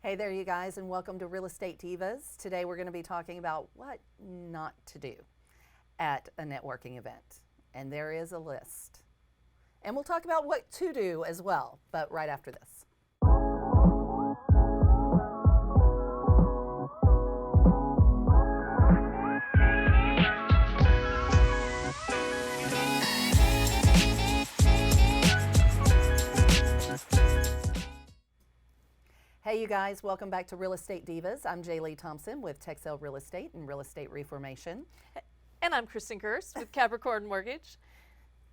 Hey there, you guys, and welcome to Real Estate Divas. Today we're going to be talking about what not to do at a networking event. And there is a list. And we'll talk about what to do as well, but right after this. Hey you guys, welcome back to Real Estate Divas. I'm Jer'Leigh Thompson with Texel Real Estate and Real Estate Reformation. And I'm Kristin Gerst with Capricorn Mortgage.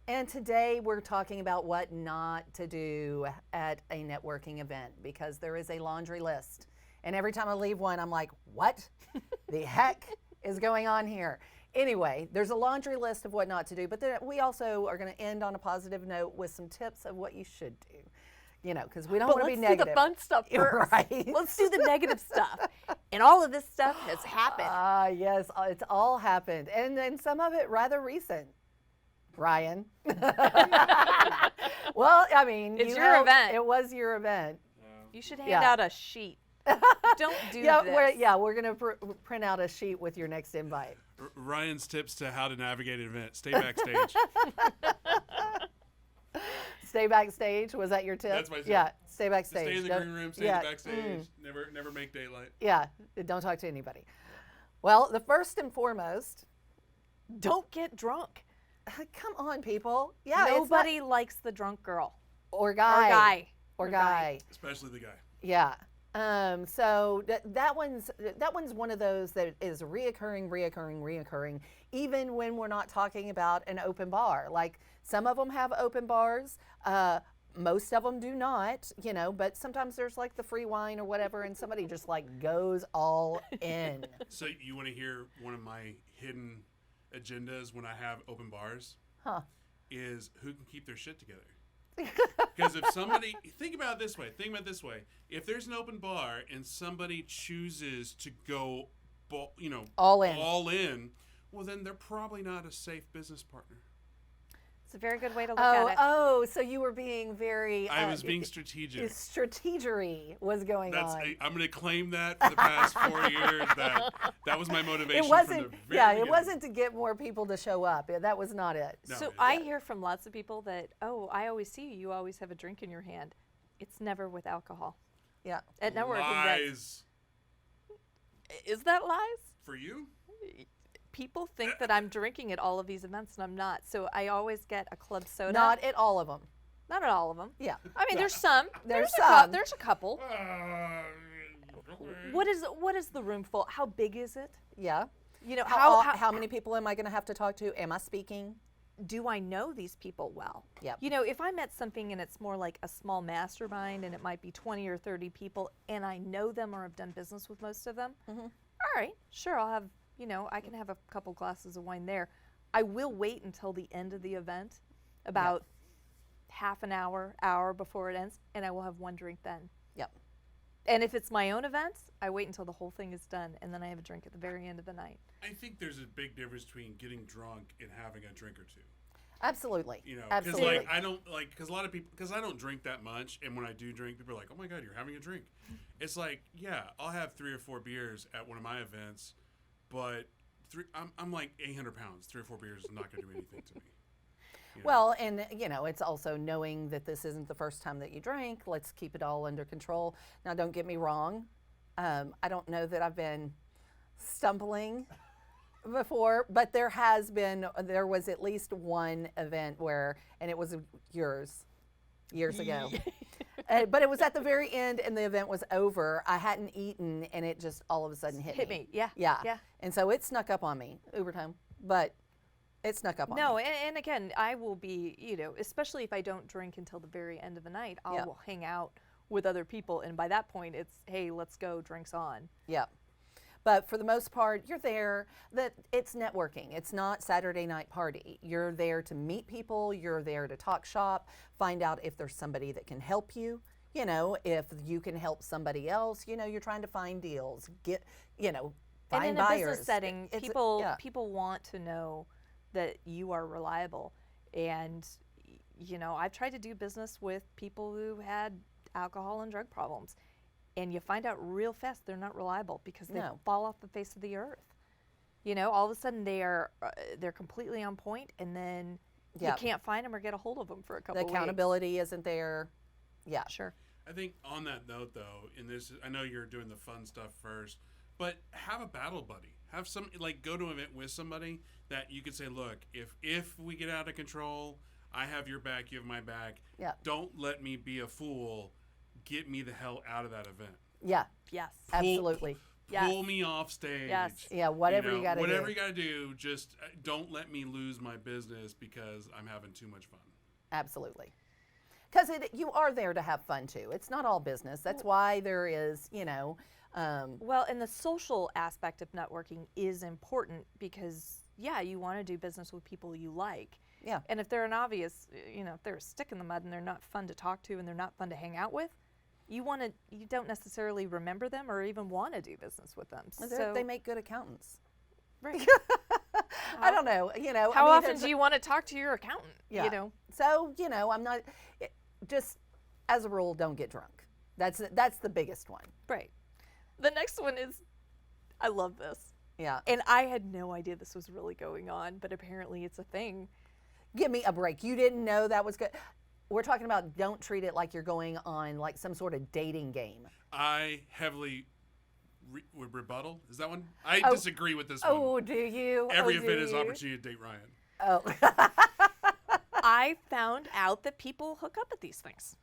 And today we're talking about what not to do at a networking event because there is a laundry list. And every time I leave one, I'm like, what the heck is going on here? Anyway, there's a laundry list of what not to do, but then we also are going to end on a positive note with some tips of what you should do. You know, because we don't want to be negative. Let's do the fun stuff first. Right. Let's do the negative stuff. And all of this stuff has happened. Yes, it's all happened. And some of it rather recent. Ryan. Well, I mean, it's your event. It was your event. You should hand out a sheet. Don't do this. We're going to print out a sheet with your next invite. Ryan's tips to how to navigate an event. Stay backstage. Stay backstage. Was that your tip? That's my tip. Yeah, stay backstage. Stay in the green room, stay in the backstage. Never make daylight. Yeah, don't talk to anybody. Well, the first and foremost, don't get drunk. Come on, people. Yeah, nobody likes the drunk girl. Or guy. Especially the guy. Yeah. So that one's one of those that is reoccurring, even when we're not talking about an open bar. Like some of them have open bars, most of them do not, you know, but sometimes there's like the free wine or whatever and somebody just like goes all in. So you want to hear one of my hidden agendas when I have open bars? Huh. Is who can keep their shit together. Because if somebody, think about it this way, if there's an open bar and somebody chooses to go, all in, well then they're probably not a safe business partner. It's a very good way to look at it. Oh, so you were being very... I was being strategic. Strategery was going on. I'm going to claim that for the past 4 years. That was my motivation. It wasn't. From the very beginning. It wasn't to get more people to show up. That was not it. No, so I hear from lots of people that, I always see you always have a drink in your hand. It's never with alcohol. Yeah. At networking. Lies. Is that lies? For you? People think that I'm drinking at all of these events, and I'm not. So I always get a club soda. Not at all of them. Not at all of them. Yeah. I mean, there's some. There's some. There's a couple. What is the room full? How big is it? Yeah. You know, how many people am I going to have to talk to? Am I speaking? Do I know these people well? Yep. You know, if I'm at something and it's more like a small mastermind and it might be 20 or 30 people and I know them or have done business with most of them, all right, sure, I'll have, I can have a couple glasses of wine there. I will wait until the end of the event, about half an hour before it ends, and I will have one drink then. Yep. And if it's my own event, I wait until the whole thing is done, and then I have a drink at the very end of the night. I think there's a big difference between getting drunk and having a drink or two. Absolutely. Absolutely. Because a lot of people, because I don't drink that much, and when I do drink, people are like, "Oh my God, you're having a drink." It's like, yeah, I'll have 3 or 4 beers at one of my events, but I'm like 800 pounds. 3 or 4 beers is not going to do anything to me. Well, and it's also knowing that this isn't the first time that you drank. Let's keep it all under control. Now, don't get me wrong. I don't know that I've been stumbling before, but there was at least one event and it was yours years ago. But it was at the very end and the event was over. I hadn't eaten and it just all of a sudden hit me. Yeah. And so it snuck up on me, Uber time, but it snuck up on me. No, and again, I will be, especially if I don't drink until the very end of the night, I will hang out with other people. And by that point, it's, hey, let's go, drinks on. Yeah. But for the most part, you're there, it's networking. It's not Saturday night party. You're there to meet people. You're there to talk shop, find out if there's somebody that can help you. If you can help somebody else, you're trying to find deals, find buyers. And in a business setting, people want to know that you are reliable. And, I've tried to do business with people who had alcohol and drug problems. and you find out real fast they're not reliable because they No. fall off the face of the earth. You know, all of a sudden they're completely on point, and then you can't find them or get a hold of them for a couple The weeks. accountability isn't there. Yeah. Sure. I think on that note, though, I know you're doing the fun stuff first, but have a battle buddy. Have some, like, go to an event with somebody that you can say, look, if we get out of control, I have your back, you have my back. Yeah. Don't let me be a fool. Get me the hell out of that event. Yeah. Yes. Absolutely. Pull me off stage. Yes. Yeah. Whatever you got to do. Whatever you got to do, just don't let me lose my business because I'm having too much fun. Absolutely. Because you are there to have fun too. It's not all business. That's why there is, Well, and the social aspect of networking is important because, you want to do business with people you like. Yeah. And if they're an obvious, if they're a stick in the mud and they're not fun to talk to and they're not fun to hang out with, you don't necessarily remember them or even want to do business with them. So they make good accountants. right. I don't know. How often do you want to talk to your accountant? Yeah. So, I'm not, just as a rule, don't get drunk. That's the biggest one. Right. The next one is, I love this. Yeah. And I had no idea this was really going on, but apparently it's a thing. Give me a break. You didn't know that was good. We're talking about don't treat it like you're going on like some sort of dating game. I heavily would rebuttal. Is that one? I disagree with this one. Oh, do you? Every event is opportunity to date Ryan. Oh. I found out that people hook up at these things.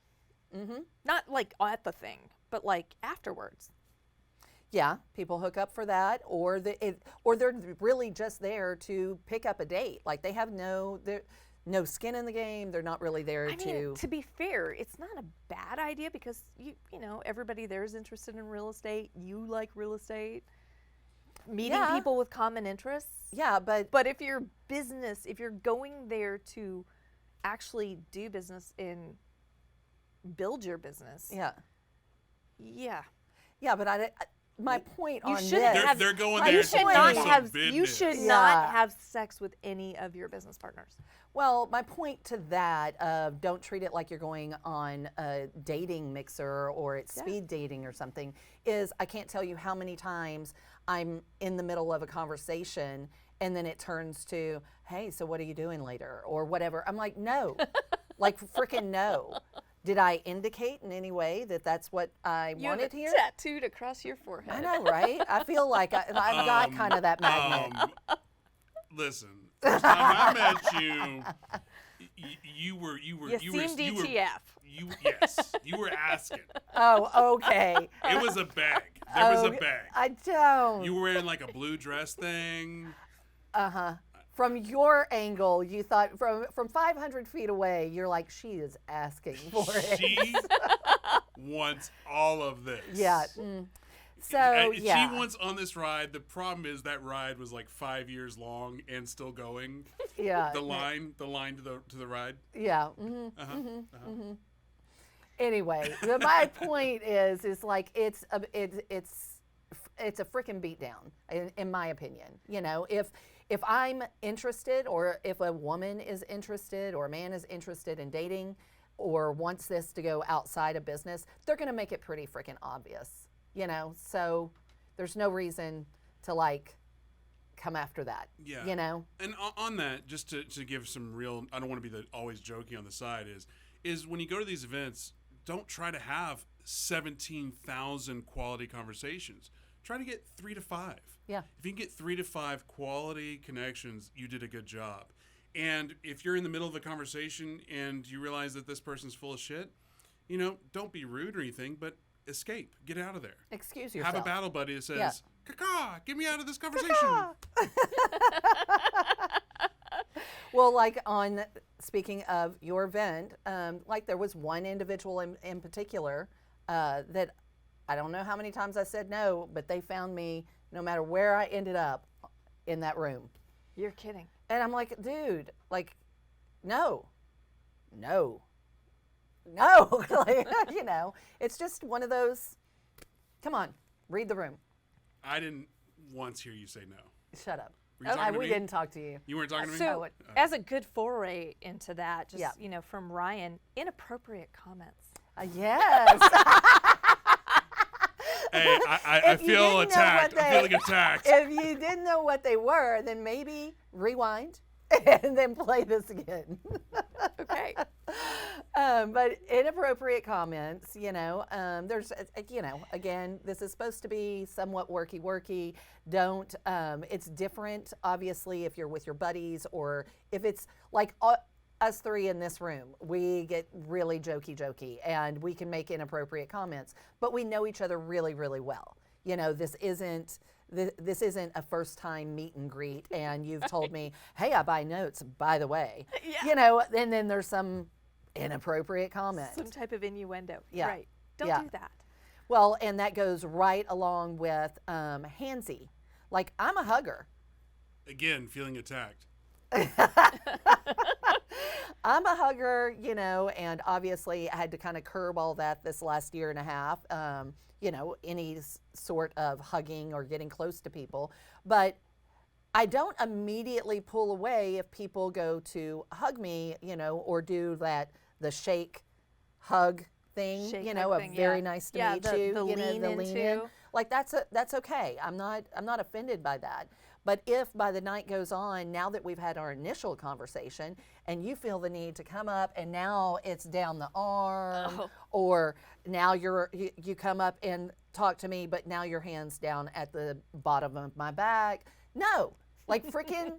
Mm-hmm. Not like at the thing, but like afterwards. Yeah, people hook up for that, or they're really just there to pick up a date. Like they have no skin in the game. They're not really there I mean, to be fair, it's not a bad idea because you know everybody there is interested in real estate. You like real estate. Meeting people with common interests. Yeah, but if your business, if you're going there to actually do business and build your business. Yeah. Yeah, but my point on this, they're going there to do some business. You should not have sex with any of your business partners. Well, my point to that of don't treat it like you're going on a dating mixer or it's speed dating or something is I can't tell you how many times I'm in the middle of a conversation and then it turns to, hey, so what are you doing later or whatever. I'm like, no, like freaking no. Did I indicate in any way that that's what I wanted here? Tattooed across your forehead. I know, right? I feel like I've got kind of that magnet. Listen, first time I met you, you were DTF. You were asking. Oh, okay. It was a bag. There was a bag. I don't. You were wearing like a blue dress thing. Uh-huh. From your angle, you thought from 500 feet away, you're like, she is asking for it. She wants all of this. Yeah. So, She wants on this ride. The problem is that ride was like 5 years long and still going. Yeah. The line to the ride. Yeah. Anyway, my point is like it's a freaking beatdown, in my opinion. If I'm interested, or if a woman is interested, or a man is interested in dating, or wants this to go outside of business, they're going to make it pretty freaking obvious, So there's no reason to like come after that, Yeah. And on that, just to give some real, I don't want to be always joking on the side, is when you go to these events, don't try to have 17,000 quality conversations. Try to get 3 to 5. Yeah. If you can get 3 to 5 quality connections, you did a good job. And if you're in the middle of a conversation and you realize that this person's full of shit, don't be rude or anything, but escape. Get out of there. Excuse yourself. Have a battle buddy that says, Yeah. "Caca, get me out of this conversation." Well, like speaking of your event, like there was one individual in particular that I don't know how many times I said no, but they found me no matter where I ended up in that room. You're kidding. And I'm like, dude, like, no. Like, it's just one of those, come on, read the room. I didn't once hear you say no. Shut up. Were you talking to We me? didn't talk to you. You weren't talking to me? So, as a good foray into that, just, Yeah. From Ryan, inappropriate comments. Yes. Hey, I If you feel didn't know attacked. what I'm feeling attacked. If you didn't know what they were, then maybe rewind and then play this again. Okay. But inappropriate comments, there's, again, this is supposed to be somewhat worky. Don't, it's different, obviously, if you're with your buddies or if it's like us three in this room, we get really jokey and we can make inappropriate comments, but we know each other really, really well. This isn't a first time meet and greet and you've told me, hey, I buy notes, by the way. Yeah. And then there's some inappropriate comment. Some type of innuendo. Yeah. Right. Don't Yeah. do that. Well, and that goes right along with handsy. Like, I'm a hugger. Again, feeling attacked. I'm a hugger, and obviously I had to kind of curb all that this last year and a half. Any sort of hugging or getting close to people. But I don't immediately pull away if people go to hug me, or do the shake hug thing, Shake, a hug thing, very yeah. nice to Yeah, meet the you, lean the lean in. into. Like that's okay. I'm not offended by that. But if by the night goes on, now that we've had our initial conversation and you feel the need to come up and now it's down the arm or now you come up and talk to me, but now your hand's down at the bottom of my back. No, like freaking,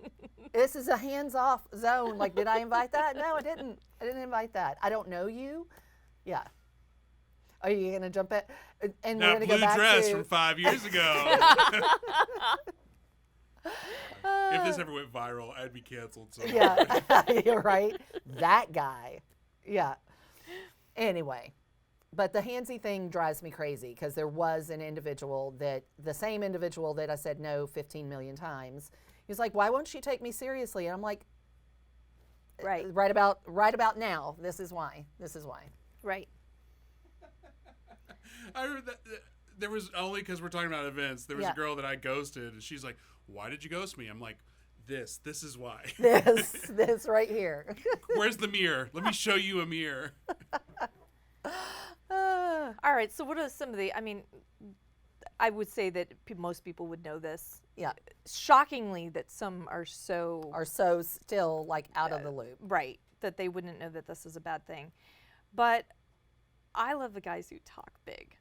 this is a hands-off zone. Like, did I invite that? No, I didn't. I didn't invite that. I don't know you. Yeah. Are you gonna jump at? And we're That gonna blue go back dress to from 5 years ago. If this ever went viral, I'd be canceled. So yeah, you're right. That guy. Yeah. Anyway, but the handsy thing drives me crazy because there was an individual the same individual that I said no 15 million times. He was like, "Why won't you take me seriously?" And I'm like, Right. Right about now. This is why. Right. I heard that there was only because we're talking about events. There was Yeah. a girl that I ghosted, and she's like, "Why did you ghost me?" I'm like, "This is why." This right here. Where's the mirror? Let me show you a mirror. All right. So what are some of the? I mean, I would say that most people would know this. Yeah. Shockingly, that some are so Are so still like out of the loop. right that they wouldn't know that this is a bad thing. But I love the guys who talk big.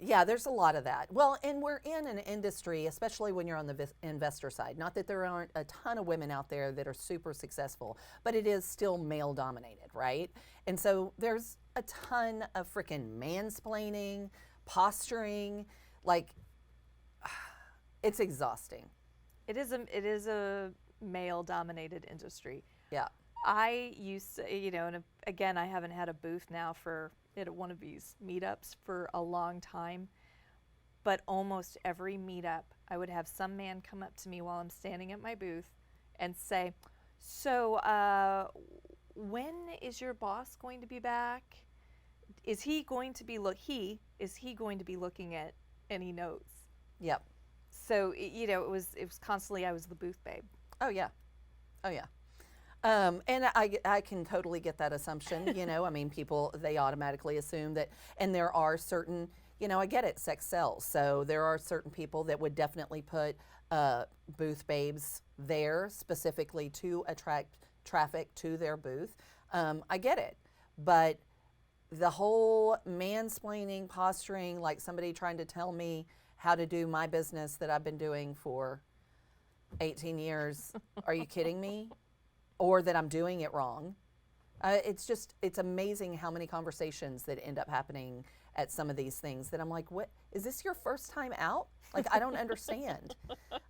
Yeah, there's a lot of that. Well, and we're in an industry, especially when you're on the investor side. Not that there aren't a ton of women out there that are super successful, but it is still male dominated, right? And so there's a ton of freaking mansplaining, posturing, like it's exhausting. It is a male dominated industry. Yeah. I used to, and again, I haven't had a booth now at one of these meetups for a long time, but almost every meetup, I would have some man come up to me while I'm standing at my booth and say, "So, when is your boss going to be back? Is he going to be looking at any notes?" Yep. So it was constantly I was the booth babe. Oh yeah. And I can totally get that assumption, I mean, people, they automatically assume that, and there are certain, I get it, sex sells. So there are certain people that would definitely put booth babes there specifically to attract traffic to their booth. I get it. But the whole mansplaining, posturing, like somebody trying to tell me how to do my business that I've been doing for 18 years, are you kidding me? Or that I'm doing it wrong. It's amazing how many conversations that end up happening at some of these things that I'm like, what, is this your first time out? Like, I don't understand.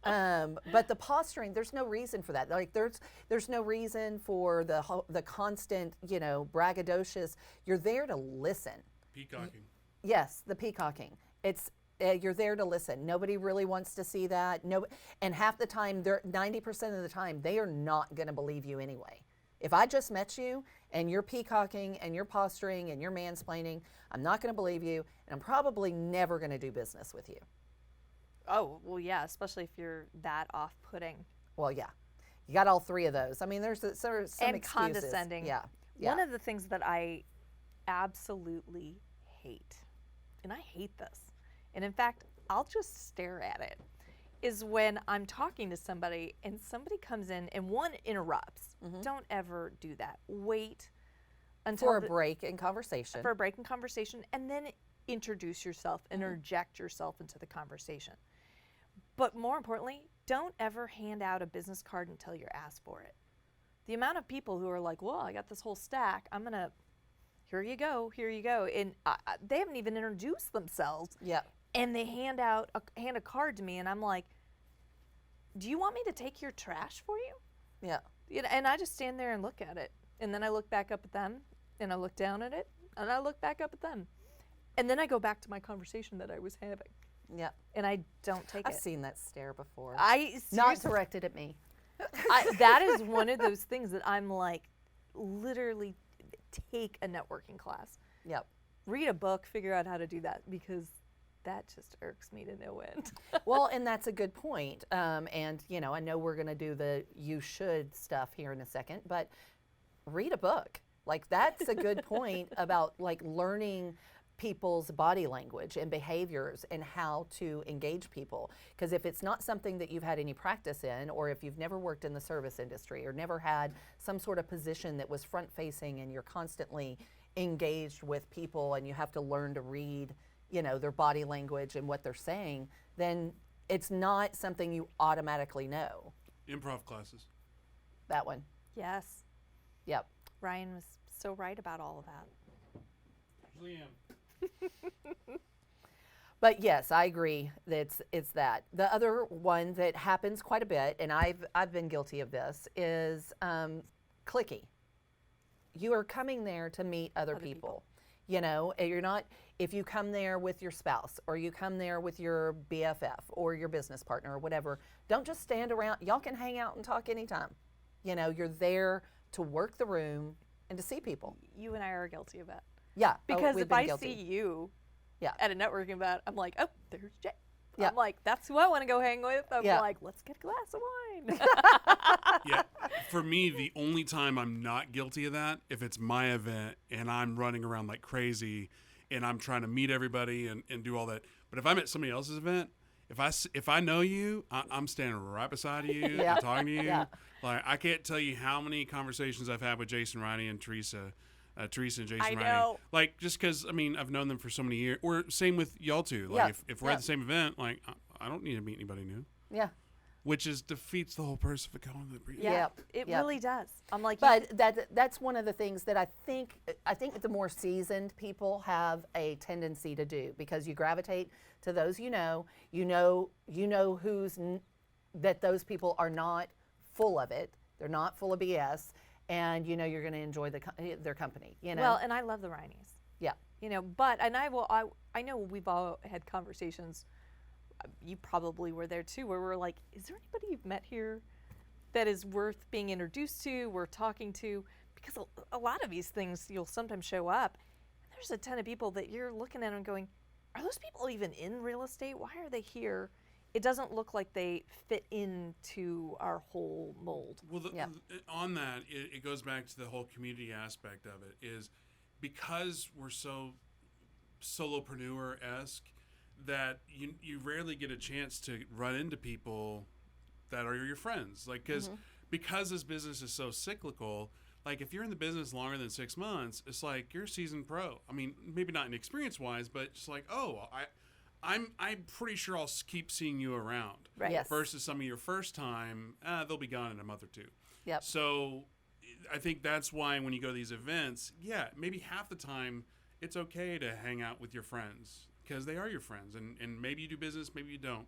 But the posturing, there's no reason for that. Like, there's no reason for the constant, braggadocious. You're there to listen. Peacocking. Yes, the peacocking. It's you're there to listen. Nobody really wants to see that. And half the time, 90% of the time, they are not going to believe you anyway. If I just met you and you're peacocking and you're posturing and you're mansplaining, I'm not going to believe you, and I'm probably never going to do business with you. Oh, well, yeah, especially if you're that off-putting. Well, yeah. You got all three of those. I mean, there's some and excuses. Condescending. Yeah. One of the things that I absolutely hate and I hate this, and in fact, I'll just stare at it, is when I'm talking to somebody and somebody comes in and one interrupts. Don't ever do that. Wait until For a break in conversation. For a break in conversation, and then introduce yourself, interject yourself into the conversation. But more importantly, don't ever hand out a business card until you're asked for it. The amount of people who are like, well, I got this whole stack, I'm going to, here you go. And they haven't even introduced themselves. Yeah. And they hand a card to me, and I'm like, do you want me to take your trash for you? Yeah. And I just stand there and look at it. And then I look back up at them, and I look down at it, and I look back up at them. And then I go back to my conversation that I was having. Yeah. And I don't take I've it. seen that stare before. Seriously, Not directed at me. that is one of those things that I'm like, literally take a networking class. Yep. Read a book, figure out how to do that, because that just irks me to no end. Well, and that's a good point. And, you know, I know we're going to do the you should stuff here in a second, but read a book. Like, that's a good point about, like, learning people's body language and behaviors and how to engage people. Because if it's not something that you've had any practice in, or if you've never worked in the service industry or never had some sort of position that was front facing and you're constantly engaged with people and you have to learn to read, you know, their body language and what they're saying, then it's not something you automatically know. Improv classes. That one. Yes. Yep. Ryan was so right about all of that. Usually am. But yes, I agree that it's that. The other one that happens quite a bit, and I've been guilty of this, is cliquey. You are coming there to meet other people. You know, you're not, if you come there with your spouse or you come there with your BFF or your business partner or whatever, don't just stand around. Y'all can hang out and talk anytime. You know, you're there to work the room and to see people. You and I are guilty of that. Yeah. Because we've if been I guilty. see you Yeah. at a networking event, I'm like, oh, there's Jay. Yeah. I'm like, that's who I want to go hang with. I'm Yeah. like, let's get a glass of wine. Yeah. For me, the only time I'm not guilty of that, if it's my event and I'm running around like crazy and I'm trying to meet everybody and do all that. But if I'm at somebody else's event, if I know you, I'm standing right beside you Yeah. and talking to you. Yeah. Like, I can't tell you how many conversations I've had with Jason Riney and Teresa and Jason I Riney. know. Like, just because, I mean, I've known them for so many years. Or same with y'all two. Like, Yeah. if we're at the same event, like, I don't need to meet anybody new. Yeah. Which defeats the whole purpose of going to the pre. Yeah, Yep, it yep. really does. I'm like, But that's one of the things that I think the more seasoned people have a tendency to do, because you gravitate to those that those people are not full of it. They're not full of BS, and you know you're going to enjoy their company. You know. well, and I love the Rineys. Yeah. You know, but and I know we've all had conversations. You probably were there too, where we're like, is there anybody you've met here that is worth being introduced to, worth talking to? Because a lot of these things, you'll sometimes show up, and there's a ton of people that you're looking at and going, are those people even in real estate? Why are they here? It doesn't look like they fit into our whole mold. Well, Yeah. on that, it goes back to the whole community aspect of it. Is because we're so solopreneur-esque that you rarely get a chance to run into people that are your friends. Like, because this business is so cyclical, like if you're in the business longer than 6 months, it's like you're a seasoned pro. I mean, maybe not in experience-wise, but just like, I'm pretty sure I'll keep seeing you around. Right. Yes. Versus some of your first time, they'll be gone in a month or two. Yep. So I think that's why when you go to these events, yeah, maybe half the time it's okay to hang out with your friends because they are your friends. And maybe you do business, maybe you don't.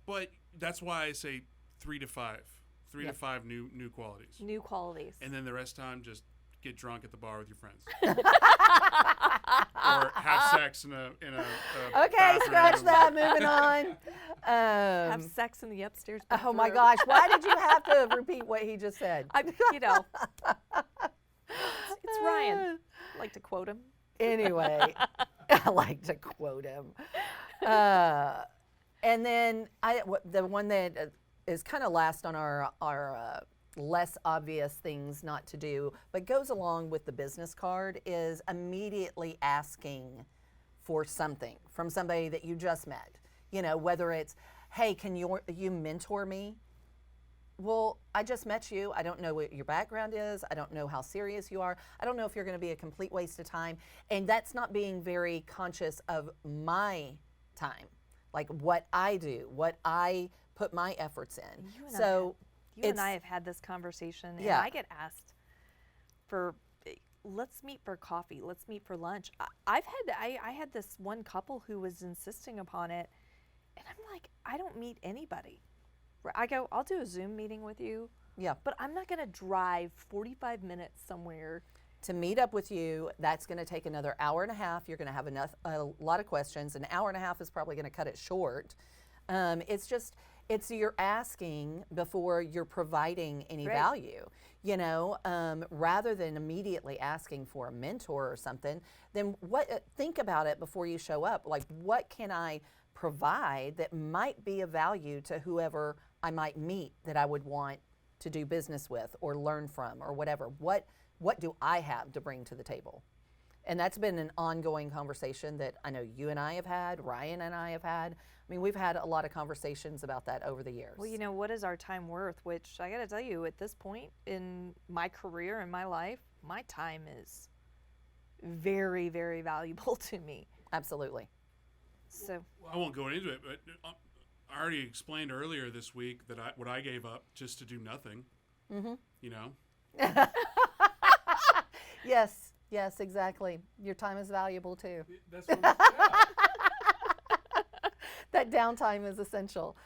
But that's why I say 3 to 5. 3 to 5 new qualities. New qualities. And then the rest of the time, just get drunk at the bar with your friends. Or have sex in a Okay, bathroom. scratch that. Moving on. Have sex in the upstairs Oh my bathroom. gosh! Why did you have to repeat what he just said? You know, it's Ryan. I like to quote him. Anyway, I like to quote him. And then the one that is kind of last on our less obvious things not to do, but goes along with the business card, is immediately asking for something from somebody that you just met. You know, whether it's, hey, can you mentor me? Well, I just met you. I don't know what your background is. I don't know how serious you are. I don't know if you're going to be a complete waste of time. And that's not being very conscious of my time, like what I do, what I put my efforts in. You and I have had this conversation, and Yeah. I get asked for, let's meet for coffee, let's meet for lunch. I had this one couple who was insisting upon it, and I'm like, I don't meet anybody. I go, I'll do a Zoom meeting with you. Yeah. But I'm not going to drive 45 minutes somewhere. To meet up with you, that's going to take another hour and a half. You're going to have a lot of questions. An hour and a half is probably going to cut it short. It's you're asking before you're providing any Right. value, you know, rather than immediately asking for a mentor or something. Then think about it before you show up. Like, what can I provide that might be of value to whoever I might meet that I would want to do business with or learn from or whatever? What do I have to bring to the table? And that's been an ongoing conversation that I know you and I have had, Ryan and I have had. I mean, we've had a lot of conversations about that over the years. Well, you know, what is our time worth? Which I got to tell you, at this point in my career and my life, my time is very, very valuable to me. Absolutely. So I won't go into it, but I already explained earlier this week that what I gave up just to do nothing. Mm-hmm. You know? Yes, exactly. Your time is valuable too. That's what yeah. That downtime is essential.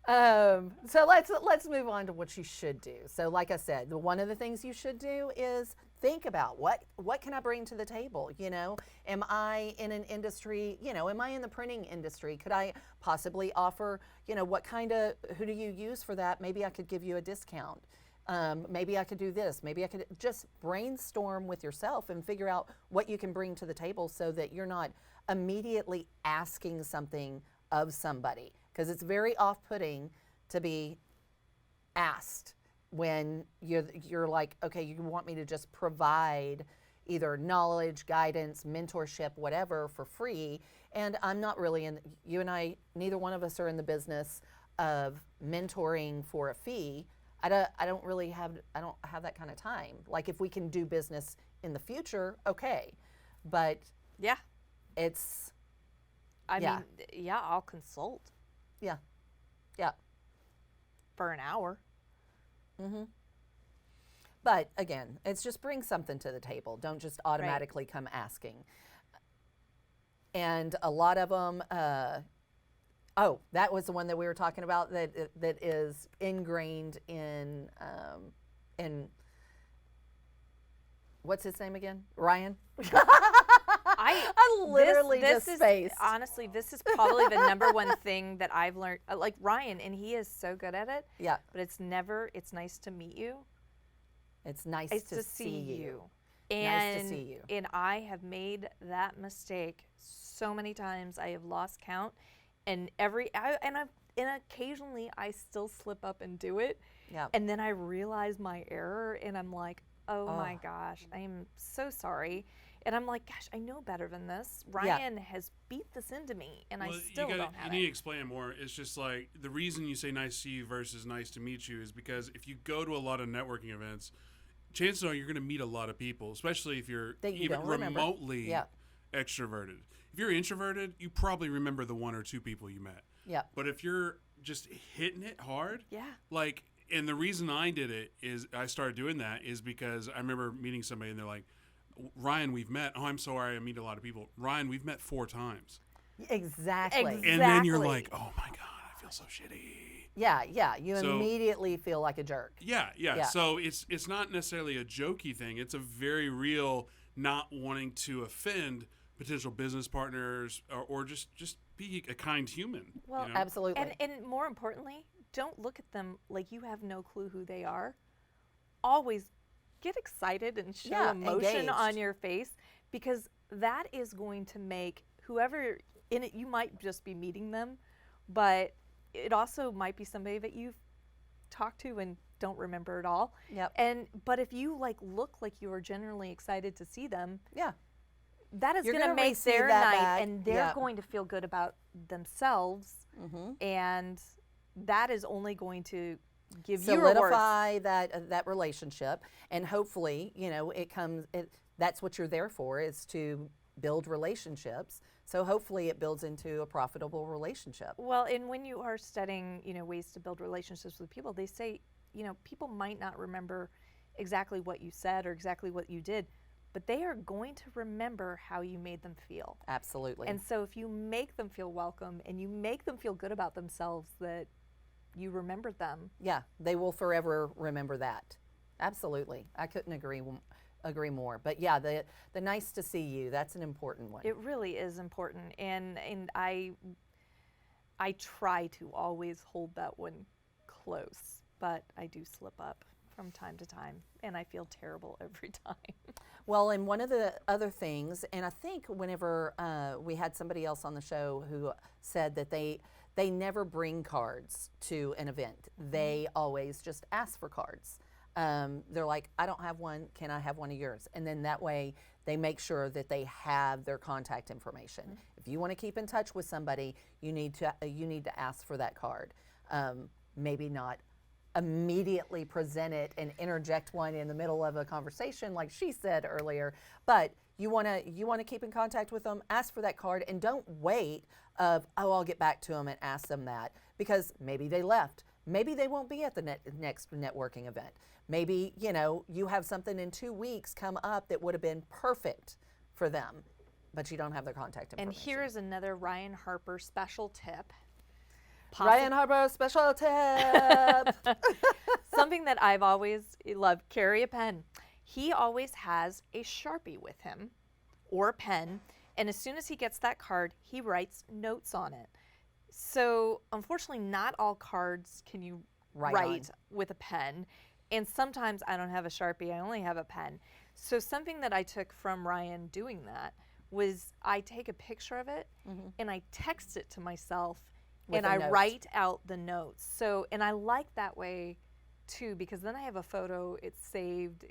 So let's move on to what you should do. So like I said, one of the things you should do is think about what can I bring to the table? You know, am I in an industry, you know, am I in the printing industry? Could I possibly offer, you know, who do you use for that? Maybe I could give you a discount. Maybe I could do this. Maybe I could just brainstorm with yourself and figure out what you can bring to the table so that you're not immediately asking something of somebody, because it's very off-putting to be asked when you're like, okay, you want me to just provide either knowledge, guidance, mentorship, whatever for free, and I'm not really you and I, neither one of us are in the business of mentoring for a fee. I don't have that kind of time. Like, if we can do business in the future, okay, but yeah, I Yeah. mean, yeah, I'll consult yeah, for an hour. but again, it's just bring something to the table. Don't just automatically come asking. And a lot of them, that was the one that we were talking about that is ingrained in what's his name again? Ryan? I literally just spaced. Honestly, this is probably the number one thing that I've learned. Like Ryan, and he is so good at it. Yeah. But it's nice to meet you. It's nice to see you. And, nice to see you. And I have made that mistake so many times. I have lost count. And occasionally I still slip up and do it. Yeah. And then I realize my error, and I'm like, oh my gosh, I'm so sorry. And I'm like, gosh, I know better than this. Ryan has beat this into me, and I still don't have You need it. to explain it more. It's just like, the reason you say nice to see you versus nice to meet you is because if you go to a lot of networking events, chances are you're going to meet a lot of people, especially if you're That you even don't remember. remotely extroverted. If you're introverted, you probably remember the one or two people you met. Yeah. But if you're just hitting it hard, Yeah. like, and the reason I did it is I started doing that is because I remember meeting somebody and they're like, Ryan, we've met. Oh, I'm sorry, I meet a lot of people. Ryan, we've met 4 times. Exactly. And then you're like, oh my God, I feel so shitty. Yeah. You immediately feel like a jerk. Yeah. So it's not necessarily a jokey thing. It's a very real not wanting to offend potential business partners or just be a kind human. Well, you know? Absolutely. And more importantly, don't look at them like you have no clue who they are. Always get excited and show emotion engaged. on your face, because that is going to make whoever in it, you might just be meeting them, but it also might be somebody that you've talked to and don't remember at all. Yep. But if you look like you are genuinely excited to see them, that is You're going to gonna make receive their that night, back. and they're Yeah. going to feel good about themselves, and that is only going to give you a worth. Solidify that relationship, and hopefully, that's what you're there for, is to build relationships. So hopefully it builds into a profitable relationship. Well, and when you are studying, ways to build relationships with people, they say, people might not remember exactly what you said or exactly what you did, but they are going to remember how you made them feel. Absolutely. And so if you make them feel welcome and you make them feel good about themselves, that you remembered them. Yeah, they will forever remember that. Absolutely. I couldn't agree more. But yeah, the nice to see you, that's an important one. It really is important, and I try to always hold that one close, but I do slip up from time to time, and I feel terrible every time. Well, and one of the other things, and I think whenever we had somebody else on the show who said that they never bring cards to an event. They always just ask for cards. They're like, I don't have one, can I have one of yours? And then that way they make sure that they have their contact information. If you want to keep in touch with somebody, you need to ask for that card. Maybe not immediately present it and interject one in the middle of a conversation like she said earlier, but you want to keep in contact with them, ask for that card, and don't wait I'll get back to them and ask them that, because maybe they left. Maybe they won't be at the next networking event. Maybe, you have something in 2 weeks come up that would have been perfect for them, but you don't have their contact information. And here is another Ryan Harper special tip. Ryan Harper special tip. Something that I've always loved, carry a pen. He always has a Sharpie with him or a pen, and as soon as he gets that card, he writes notes on it. So unfortunately, not all cards can you write with a pen, and sometimes I don't have a Sharpie, I only have a pen. So something that I took from Ryan doing that was I take a picture of it and I text it to myself and I write out the notes. So, and I like that way too, because then I have a photo, it's saved,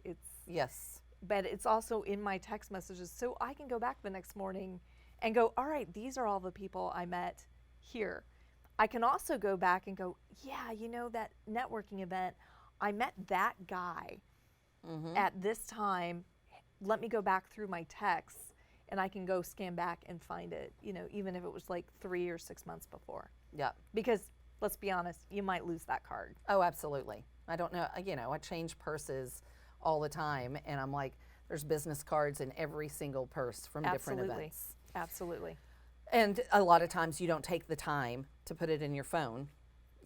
but it's also in my text messages, so I can go back the next morning and go, all right, these are all the people I met here. I can also go back and go, yeah, that networking event, I met that guy at this time. Let me go back through my texts, and I can go scan back and find it, even if it was like 3 or 6 months before. Yeah. Because let's be honest, you might lose that card. Oh, absolutely. I don't know. I change purses all the time, and I'm like, there's business cards in every single purse from different events. Absolutely. And a lot of times you don't take the time to put it in your phone,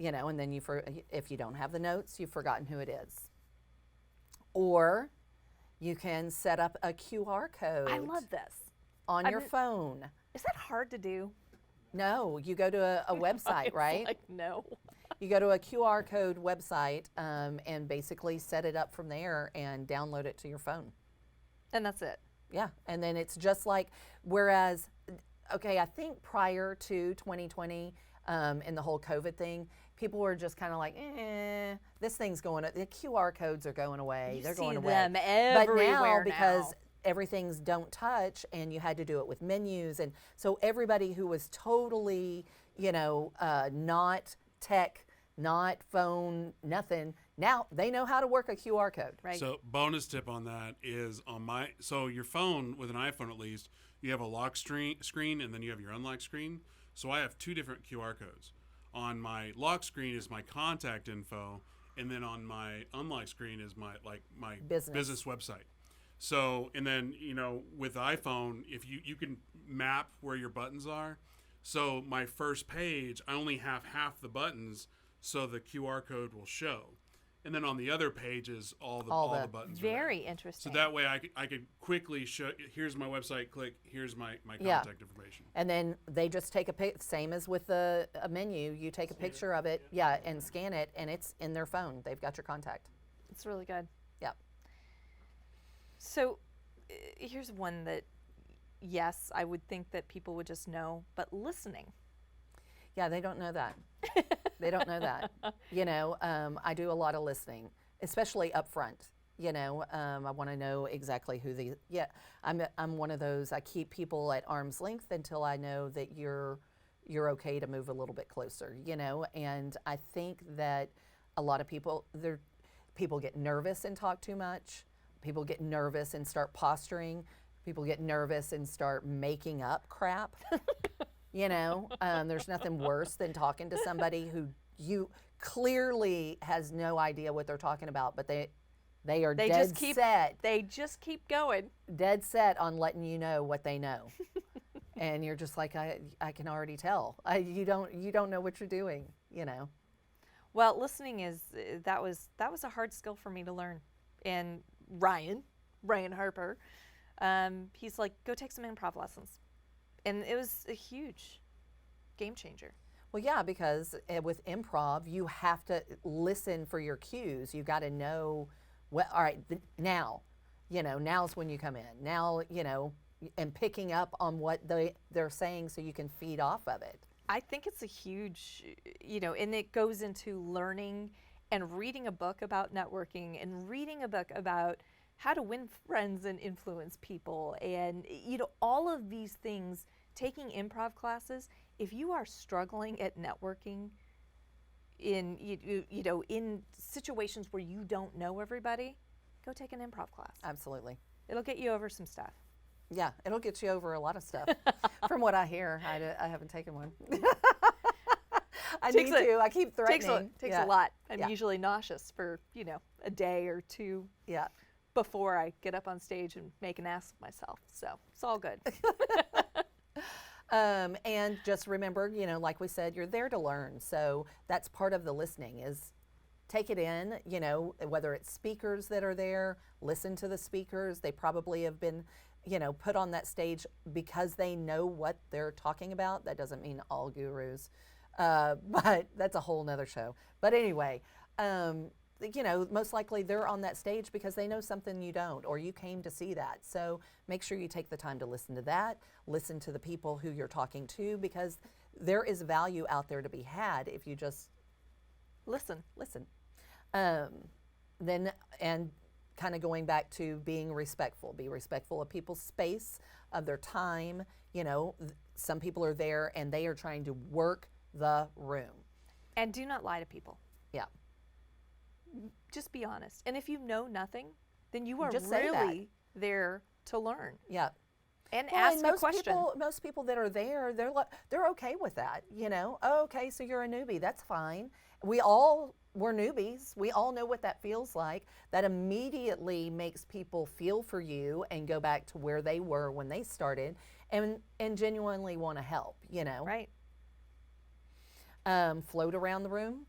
and then if you don't have the notes, you've forgotten who it is. Or you can set up a QR code. I love this. On your phone. Is that hard to do? No, you go to a website, right? Like, no. You go to a QR code website and basically set it up from there and download it to your phone. And that's it. Yeah, and then it's just like, whereas, okay, I think prior to 2020 and the whole COVID thing, people were just kind of like, this thing's going, the QR codes are going away. They're going away. Them everywhere but now, because now. Everything's don't touch, and you had to do it with menus, and so everybody who was totally, not tech, not phone, nothing, now they know how to work a QR code. Right. So bonus tip on that is so your phone, with an iPhone at least, you have a lock screen and then you have your unlock screen. So I have 2 different QR codes. On my lock screen is my contact info, and then on my unlock screen is my business website. So, and then, with iPhone, if you can map where your buttons are. So my first page, I only have half the buttons, so the QR code will show. And then on the other pages, all the buttons. Very interesting. So that way I could quickly show, here's my website, click, here's my contact information. And then they just take same as with a menu, you take a picture of it, and scan it, and it's in their phone. They've got your contact. It's really good. Yeah. So here's one that, yes, I would think that people would just know, but listening. Yeah, they don't know that. They don't know that. I do a lot of listening, especially up front. I want to know exactly who these. Yeah, I'm one of those. I keep people at arm's length until I know that you're okay to move a little bit closer. And I think that a lot of people get nervous and talk too much. People get nervous and start posturing. People get nervous and start making up crap. There's nothing worse than talking to somebody who you clearly has no idea what they're talking about, but they are dead set. They just keep going. Dead set on letting you know what they know. And you're just like, I can already tell. You don't know what you're doing, Well, listening that was a hard skill for me to learn. And Ryan Harper, he's like, go take some improv lessons. And it was a huge game changer. Well, yeah, because with improv, you have to listen for your cues. You got to know, all right, now's when you come in. Now, and picking up on what they're saying so you can feed off of it. I think it's a huge, and it goes into learning and reading a book about networking and reading a book about how to win friends and influence people. And, all of these things, taking improv classes, if you are struggling at networking in, in situations where you don't know everybody, go take an improv class. Absolutely. It'll get you over some stuff. Yeah, it'll get you over a lot of stuff. From what I hear, I haven't taken one. I need to. I keep threatening. Takes a lot. I'm usually nauseous for, a day or two before I get up on stage and make an ass of myself. So it's all good. And just remember, like we said, you're there to learn. So that's part of the listening is take it in, whether it's speakers that are there, listen to the speakers. They probably have been put on that stage because they know what they're talking about. That doesn't mean all gurus, but that's a whole nother show. But anyway, most likely they're on that stage because they know something you don't, or you came to see that. So make sure you take the time to listen to that, listen to the people who you're talking to, because there is value out there to be had if you just listen. Then, and kind of going back to being respectful. Be respectful of people's space, of their time. Some people are there and they are trying to work the room. And do not lie to people. Yeah. Just be honest. And if you know nothing, then you are just really there to learn. Yeah. And ask a question. Most people that are there, they're okay with that. Oh, okay, so you're a newbie. That's fine. We're newbies. We all know what that feels like. That immediately makes people feel for you and go back to where they were when they started and genuinely want to help, Right. Float around the room,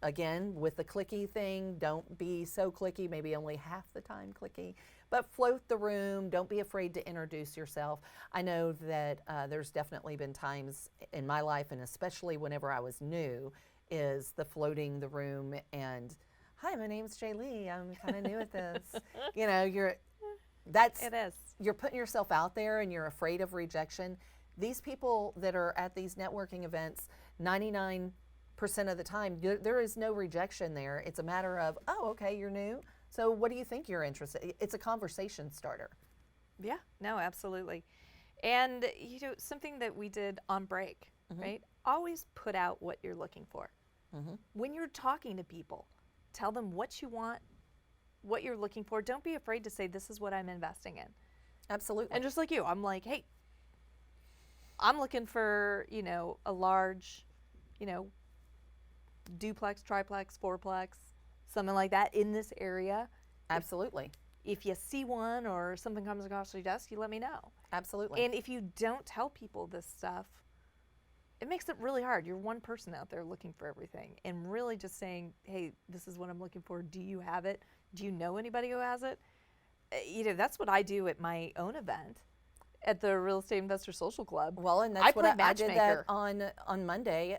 again, with the clicky thing, don't be so clicky, maybe only half the time clicky, but float the room. Don't be afraid to introduce yourself. I know that there's definitely been times in my life, and especially whenever I was new, is the floating the room and, hi, my name's Jer'Leigh. I'm kind of new at this. It is. You're putting yourself out there and you're afraid of rejection. These people that are at these networking events, 99% of the time, there is no rejection there. It's a matter of, oh, okay, you're new. So what do you think you're interested in? It's a conversation starter. Yeah, no, absolutely. And, something that we did on break, right? Always put out what you're looking for. When you're talking to people, tell them what you want, what you're looking for. Don't be afraid to say, this is what I'm investing in. Absolutely. And just like you, I'm like, hey, I'm looking for, a large, duplex, triplex, fourplex, something like that in this area. Absolutely. If you see one or something comes across your desk, you let me know. Absolutely. And if you don't tell people this stuff, it makes it really hard. You're one person out there looking for everything, and really just saying, hey, this is what I'm looking for. Do you have it? Do you know anybody who has it? That's what I do at my own event at the Real Estate Investor Social Club. Well, and that's what I did that on Monday,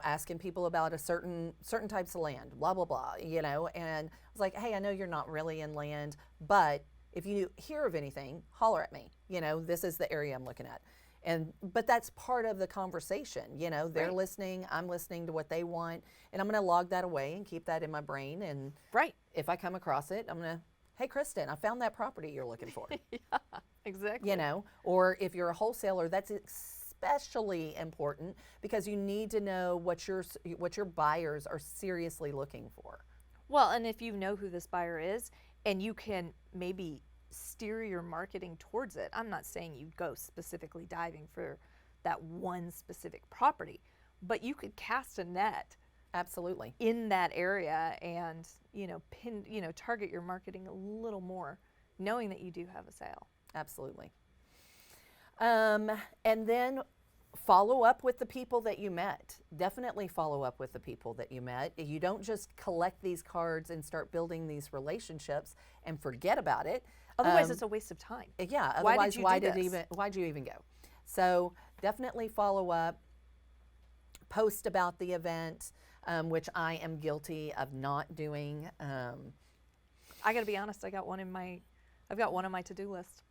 asking people about a certain types of land, blah, blah, blah, and I was like, hey, I know you're not really in land, but if you hear of anything, holler at me. This is the area I'm looking at. But that's part of the conversation. You know, they're Right. listening, I'm listening to what they want, and I'm going to log that away and keep that in my brain. And Right. if I come across it, I'm going to, hey, Kristin, I found that property you're looking for. Yeah, exactly. You know, or if you're a wholesaler, that's especially important because you need to know what your buyers are seriously looking for. Well, and if you know who this buyer is and you can maybe steer your marketing towards it, I'm not saying you go specifically diving for that one specific property, but you could cast a net Absolutely. in that area and, target your marketing a little more, knowing that you do have a sale. Absolutely. And then follow up with the people that you met. Definitely follow up with the people that you met. You don't just collect these cards and start building these relationships and forget about it. Otherwise, it's a waste of time. Yeah. Why Otherwise, did you do this? why'd you even go? So definitely follow up. Post about the event, which I am guilty of not doing. I got to be honest. I've got one on my to-do list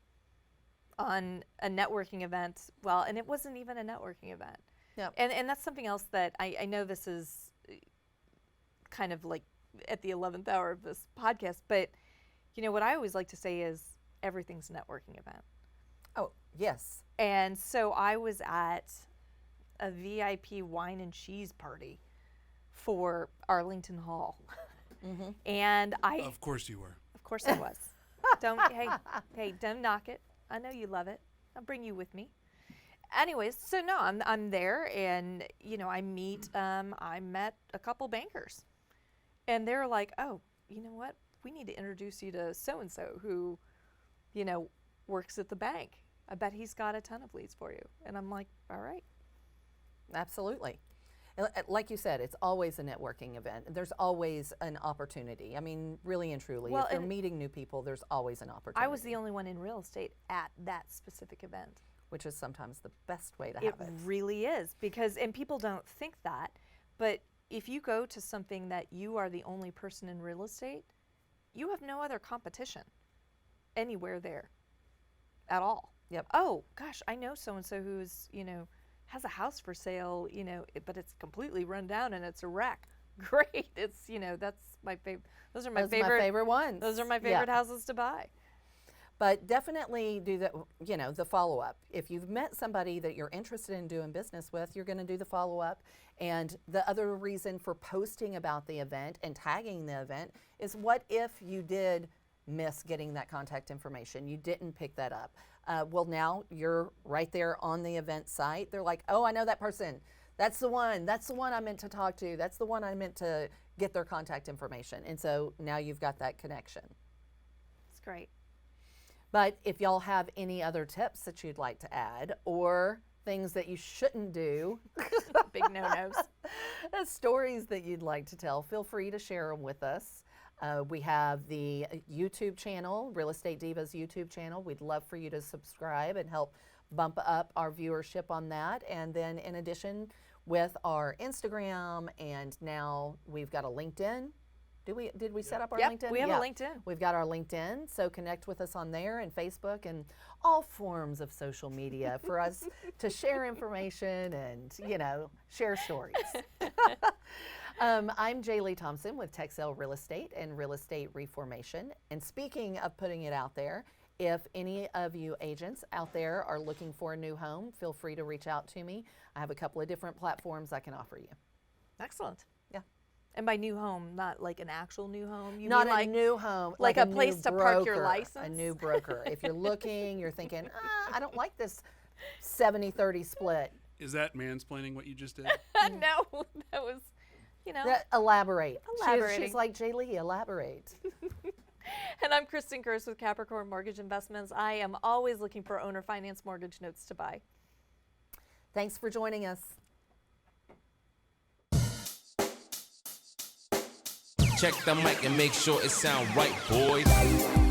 on a networking event. Well, and it wasn't even a networking event. Yep. And that's something else that I know this is kind of like at the 11th hour of this podcast, but what I always like to say is everything's a networking event. Oh, yes. And so I was at a VIP wine and cheese party for Arlington Hall. Mm-hmm. And Of course you were. Of course I was. Hey, don't knock it. I know you love it. I'll bring you with me. Anyways, so no, I'm there, and I met a couple bankers, and they're like, oh, you know what? We need to introduce you to so and so who, works at the bank. I bet he's got a ton of leads for you. And I'm like, all right. Absolutely. Like you said, it's always a networking event. There's always an opportunity. I mean, really and truly, Well, if you're and meeting new people, there's always an opportunity. I was the only one in real estate at that specific event. Which is sometimes the best way to It have it. really is, and people don't think that, but if you go to something that you are the only person in real estate, you have no other competition anywhere there at all. Yep. Oh, gosh, I know so-and-so who's, has a house for sale, but it's completely run down and it's a wreck. Great. It's, that's my favorite. Those are my favorite ones. Those are my favorite houses to buy. But definitely do the follow-up. If you've met somebody that you're interested in doing business with, you're going to do the follow-up. And the other reason for posting about the event and tagging the event is, what if you did miss getting that contact information? You didn't pick that up. Well, now you're right there on the event site. They're like, oh, I know that person. That's the one. That's the one I meant to talk to. That's the one I meant to get their contact information. And so now you've got that connection. It's great. But if y'all have any other tips that you'd like to add, or things that you shouldn't do, big no-nos, stories that you'd like to tell, feel free to share them with us. We have the YouTube channel, Real Estate Divas YouTube channel. We'd love for you to subscribe and help bump up our viewership on that. And then in addition, with our Instagram, and now we've got a LinkedIn. Did we set up our LinkedIn? We have a LinkedIn. We've got our LinkedIn, so connect with us on there, and Facebook and all forms of social media for us to share information and, share stories. I'm Jer'Leigh Thompson with Texel Real Estate and Real Estate Reformation. And speaking of putting it out there, if any of you agents out there are looking for a new home, feel free to reach out to me. I have a couple of different platforms I can offer you. Excellent. Yeah. And by new home, not like an actual new home. You Not mean a new home. like a place new to park your broker, license? A new broker. If you're looking, you're thinking, I don't like this 70-30 split. Is that mansplaining what you just did? No, that was, Elaborate. Elaborating. She's like, Jer'Leigh, elaborate. And I'm Kristin Gerst with Capricorn Mortgage Investments. I am always looking for owner finance mortgage notes to buy. Thanks for joining us. Check the mic and make sure it sound right, boys.